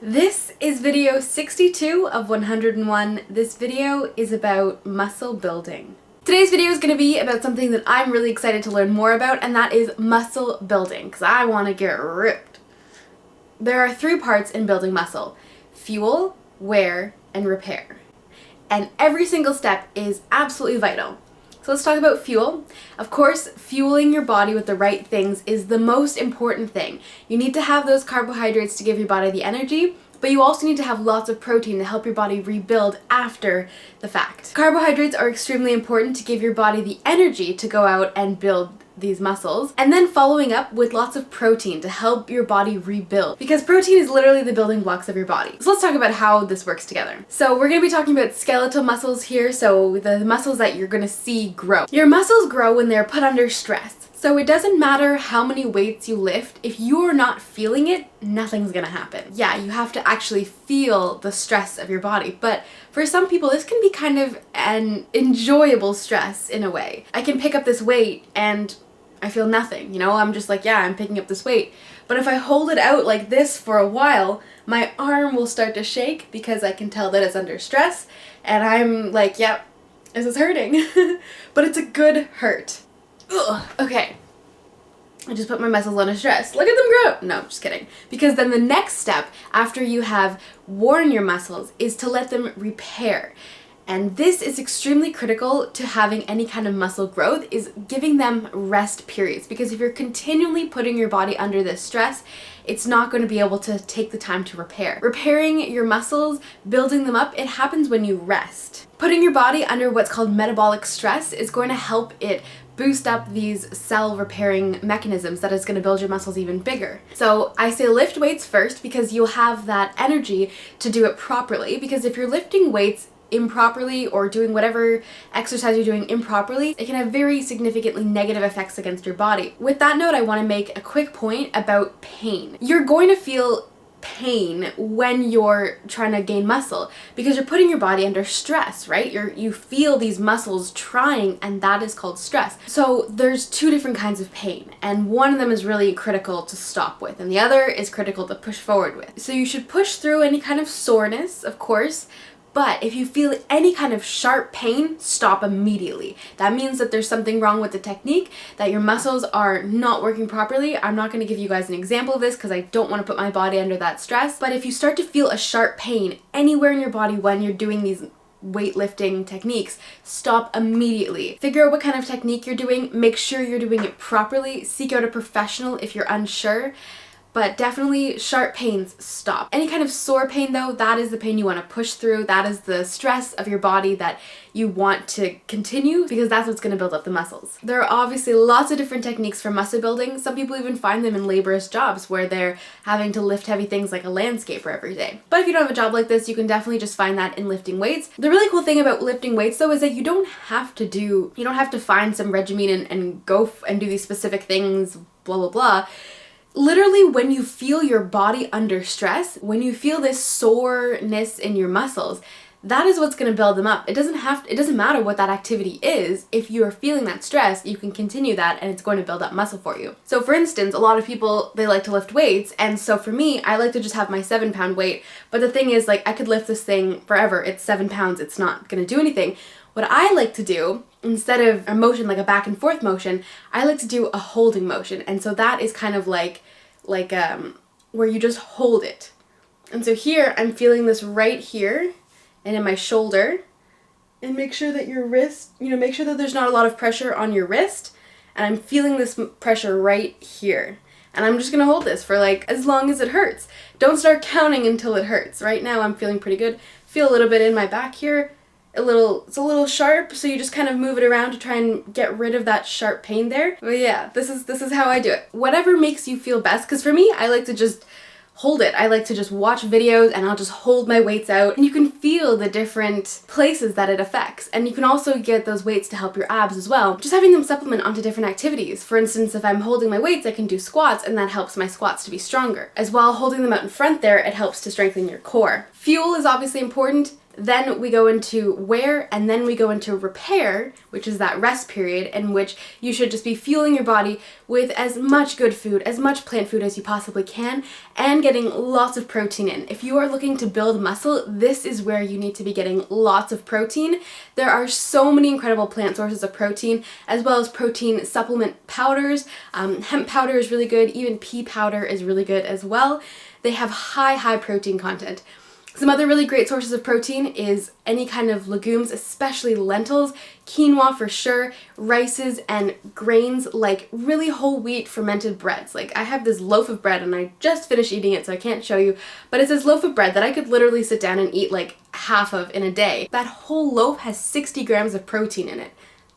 This is video 62 of 101. This video is about muscle building. Today's video is going to be about something that I'm really excited to learn more about, and that is muscle building, because I want to get ripped. There are three parts in building muscle: fuel, wear, and repair. And every single step is absolutely vital. So let's talk about fuel. Of course, fueling your body with the right things is the most important thing. You need to have those carbohydrates to give your body the energy, but you also need to have lots of protein to help your body rebuild after the fact. Carbohydrates are extremely important to give your body the energy to go out and build these muscles, and then following up with lots of protein to help your body rebuild, because protein is literally the building blocks of your body. So let's talk about how this works together. So we're going to be talking about skeletal muscles here, so the muscles that you're going to see grow. Your muscles grow when they're put under stress. So it doesn't matter how many weights you lift, if you're not feeling it, nothing's gonna happen. Yeah, you have to actually feel the stress of your body, but for some people this can be kind of an enjoyable stress in a way. I can pick up this weight and I feel nothing, I'm just like, yeah, I'm picking up this weight. But if I hold it out like this for a while, my arm will start to shake because I can tell that it's under stress, and I'm like, yep, this is hurting. But it's a good hurt. Ugh, okay. I just put my muscles under stress. Look at them grow. No, just kidding. Because then the next step after you have worn your muscles is to let them repair. And this is extremely critical to having any kind of muscle growth, is giving them rest periods. Because if you're continually putting your body under this stress, it's not going to be able to take the time to repair. Repairing your muscles, building them up, it happens when you rest. Putting your body under what's called metabolic stress is going to help it boost up these cell repairing mechanisms that is going to build your muscles even bigger. So I say lift weights first because you'll have that energy to do it properly, because if you're lifting weights improperly or doing whatever exercise you're doing improperly, it can have very significantly negative effects against your body. With that note, I want to make a quick point about pain. You're going to feel pain when you're trying to gain muscle because you're putting your body under stress, right? You feel these muscles trying, and that is called stress. So there's two different kinds of pain, and one of them is really critical to stop with and the other is critical to push forward with. So you should push through any kind of soreness, of course, but if you feel any kind of sharp pain, stop immediately. That means that there's something wrong with the technique, that your muscles are not working properly. I'm not going to give you guys an example of this because I don't want to put my body under that stress. But if you start to feel a sharp pain anywhere in your body when you're doing these weightlifting techniques, stop immediately. Figure out what kind of technique you're doing. Make sure you're doing it properly. Seek out a professional if you're unsure. But definitely sharp pains, stop. Any kind of sore pain though, that is the pain you want to push through. That is the stress of your body that you want to continue, because that's what's going to build up the muscles. There are obviously lots of different techniques for muscle building. Some people even find them in laborious jobs where they're having to lift heavy things like a landscaper every day. But if you don't have a job like this, you can definitely just find that in lifting weights. The really cool thing about lifting weights though is that you don't have to find some regimen and go and do these specific things, blah, blah, blah. Literally, when you feel your body under stress, when you feel this soreness in your muscles, that is what's going to build them up. It doesn't matter what that activity is. If you are feeling that stress, you can continue that and it's going to build up muscle for you. So for instance, a lot of people, they like to lift weights, and so for me, I like to just have my 7-pound weight. But the thing is, like, I could lift this thing forever. It's 7 pounds. It's not going to do anything. What I like to do, instead of a motion like a back and forth motion, I like to do a holding motion. And so that is kind of like where you just hold it. And so here I'm feeling this right here and in my shoulder, and make sure that your wrist, make sure that there's not a lot of pressure on your wrist, and I'm feeling this pressure right here. And I'm just gonna hold this for like as long as it hurts. Don't start counting until it hurts. Right now I'm feeling pretty good. Feel a little bit in my back here. It's a little sharp, so you just kind of move it around to try and get rid of that sharp pain there. But yeah, this is how I do it. Whatever makes you feel best, because for me, I like to just hold it. I like to just watch videos and I'll just hold my weights out, and you can feel the different places that it affects. And you can also get those weights to help your abs as well, just having them supplement onto different activities. For instance, if I'm holding my weights, I can do squats, and that helps my squats to be stronger. As well, holding them out in front there, it helps to strengthen your core. Fuel is obviously important. Then we go into wear, and then we go into repair, which is that rest period in which you should just be fueling your body with as much good food, as much plant food as you possibly can, and getting lots of protein in. If you are looking to build muscle, this is where you need to be getting lots of protein. There are so many incredible plant sources of protein, as well as protein supplement powders. Hemp powder is really good, even pea powder is really good as well. They have high protein content. Some other really great sources of protein is any kind of legumes, especially lentils, quinoa for sure, rices, and grains like really whole wheat fermented breads. Like I have this loaf of bread and I just finished eating it so I can't show you, but it's this loaf of bread that I could literally sit down and eat like half of in a day. That whole loaf has 60 grams of protein in it.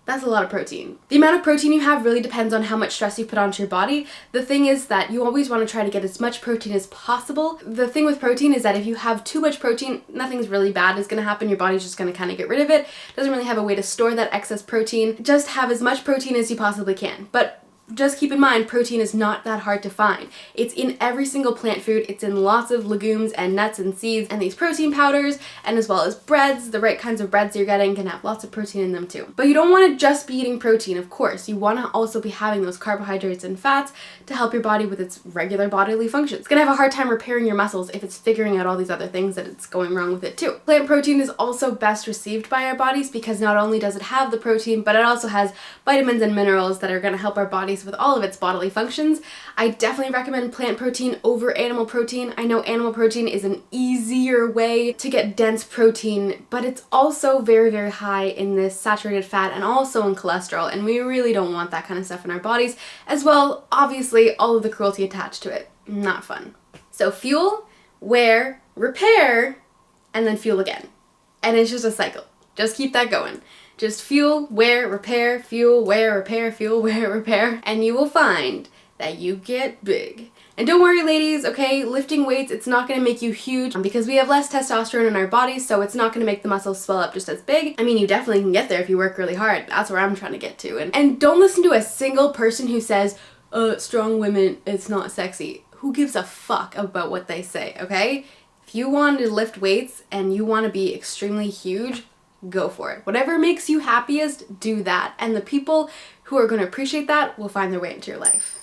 That's a lot of protein. The amount of protein you have really depends on how much stress you put onto your body. The thing is that you always want to try to get as much protein as possible. The thing with protein is that if you have too much protein, nothing's really bad is going to happen. Your body's just going to kind of get rid of it. Doesn't really have a way to store that excess protein. Just have as much protein as you possibly can. But just keep in mind, protein is not that hard to find. It's in every single plant food. It's in lots of legumes and nuts and seeds and these protein powders, and as well as breads. The right kinds of breads you're getting can have lots of protein in them too. But you don't want to just be eating protein, of course. You want to also be having those carbohydrates and fats to help your body with its regular bodily functions. It's going to have a hard time repairing your muscles if it's figuring out all these other things that it's going wrong with it too. Plant protein is also best received by our bodies because not only does it have the protein, but it also has vitamins and minerals that are going to help our bodies with all of its bodily functions. I definitely recommend plant protein over animal protein. I know animal protein is an easier way to get dense protein, but it's also very high in this saturated fat and also in cholesterol, and we really don't want that kind of stuff in our bodies. As well, obviously, all of the cruelty attached to it. Not fun. So fuel, wear, repair, and then fuel again. And it's just a cycle. Just keep that going. Just fuel, wear, repair, fuel, wear, repair, fuel, wear, repair, and you will find that you get big. And don't worry ladies, okay, lifting weights, it's not going to make you huge because we have less testosterone in our bodies, so it's not going to make the muscles swell up just as big. I mean, you definitely can get there if you work really hard. That's where I'm trying to get to. And don't listen to a single person who says, strong women, it's not sexy. Who gives a fuck about what they say, okay? If you want to lift weights and you want to be extremely huge, go for it. Whatever makes you happiest, do that. And the people who are going to appreciate that will find their way into your life.